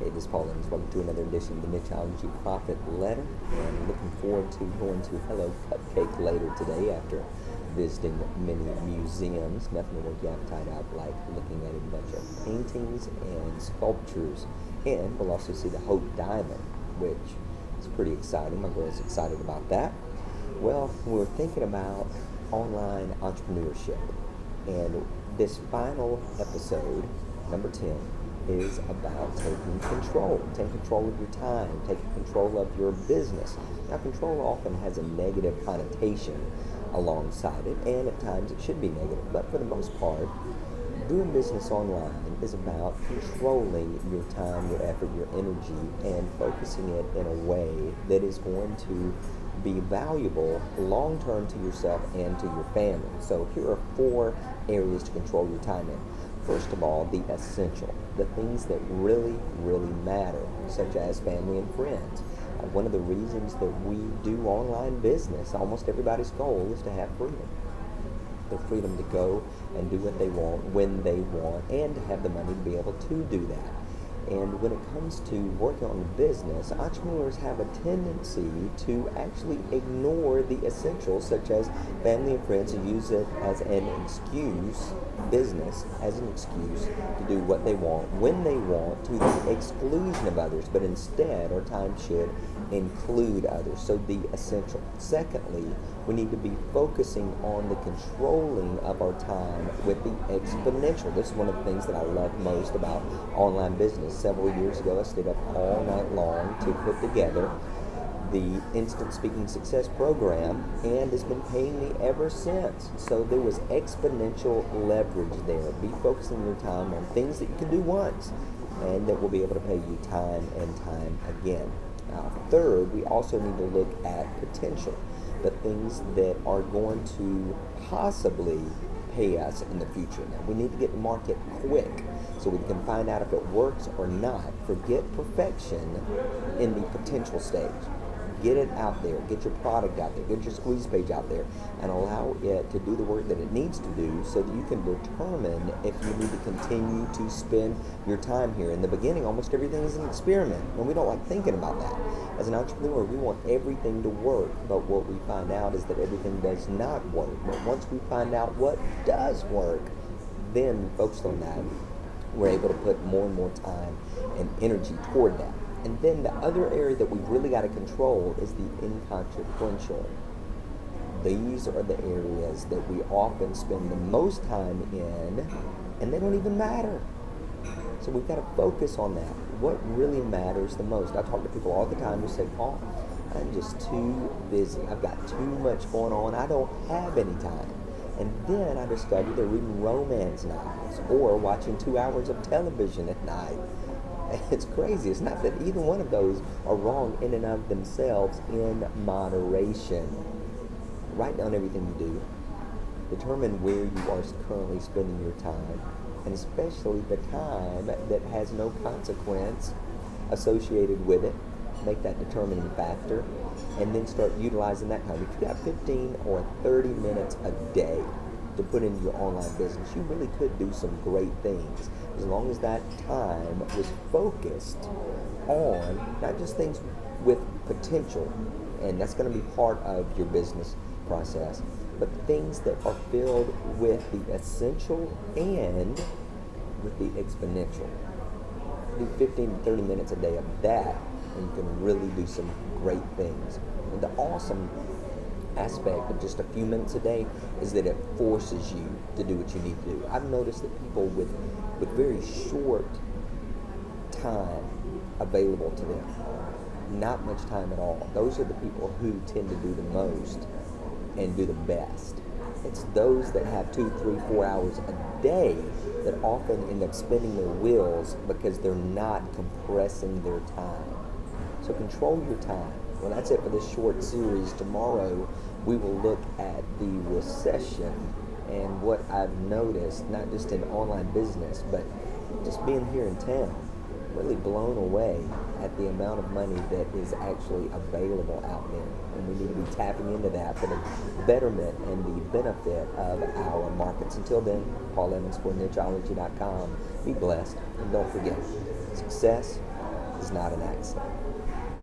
Hey, this is Paul Evans. Welcome to another edition of the Nicheology Profit Letter. And looking forward to going to Hello Cupcake later today after visiting many museums. Nothing will work your appetite out like looking at a bunch of paintings and sculptures. And we'll also see the Hope Diamond, which is pretty exciting. My girl's excited about that. Well, we're thinking about online entrepreneurship. And this final episode, number 10, is about taking control of your time, taking control of your business. Now, control often has a negative connotation alongside it, and at times it should be negative, but for the most part, doing business online is about controlling your time, your effort, your energy, and focusing it in a way that is going to be valuable long-term to yourself and to your family. So here are 4 areas to control your time in. First of all, the essential, the things that really, really matter, such as family and friends. One of the reasons that we do online business, almost everybody's goal is to have freedom. The freedom to go and do what they want, when they want, and to have the money to be able to do that. And when it comes to working on the business, entrepreneurs have a tendency to actually ignore the essentials, such as family and friends, and use it as an excuse, business as an excuse to do what they want, when they want, to the exclusion of others. But instead, our time should include others. So the essential. Secondly, we need to be focusing on the controlling of our time with the exponential. This is one of the things that I love most about online business. Several years ago, I stayed up all night long to put together the Instant Speaking Success program, and it's been paying me ever since. So there was exponential leverage there. Be focusing your time on things that you can do once and that will be able to pay you time and time again. Third, we also need to look at potential, the things that are going to possibly pay us in the future. Now, we need to get to market quick so we can find out if it works or not. Forget perfection in the potential stage. Get it out there, get your product out there, get your squeeze page out there, and allow it to do the work that it needs to do so that you can determine if you need to continue to spend your time here. In the beginning, almost everything is an experiment, and we don't like thinking about that. As an entrepreneur, we want everything to work, but what we find out is that everything does not work. But once we find out what does work, then focused on that, we're able to put more and more time and energy toward that. And then the other area that we've really got to control is the inconsequential. These are the areas that we often spend the most time in, and they don't even matter. So we've got to focus on that. What really matters the most? I talk to people all the time who say, Paul, I'm just too busy. I've got too much going on. I don't have any time. And then I discovered they're reading romance novels or watching 2 hours of television at night. It's crazy. It's not that either one of those are wrong in and of themselves, in moderation. Write down everything you do. Determine where you are currently spending your time, and especially the time that has no consequence associated with it. Make that determining factor, and then start utilizing that time. If you got 15 or 30 minutes a day to put into your online business, you really could do some great things as long as that time was focused on not just things with potential, and that's going to be part of your business process, but things that are filled with the essential and with the exponential. Do 15 to 30 minutes a day of that, and you can really do some great things. And the awesome aspect of just a few minutes a day is that it forces you to do what you need to do. I've noticed that people with very short time available to them, not much time at all, those are the people who tend to do the most and do the best. It's those that have 2, 3, 4 hours a day that often end up spinning their wheels because they're not compressing their time. So control your time. Well, that's it for this short series. Tomorrow, we will look at the recession and what I've noticed, not just in online business, but just being here in town. Really blown away at the amount of money that is actually available out there. And we need to be tapping into that for the betterment and the benefit of our markets. Until then, Paul Evans for Nicheology.com. Be blessed. And don't forget, success not an accent.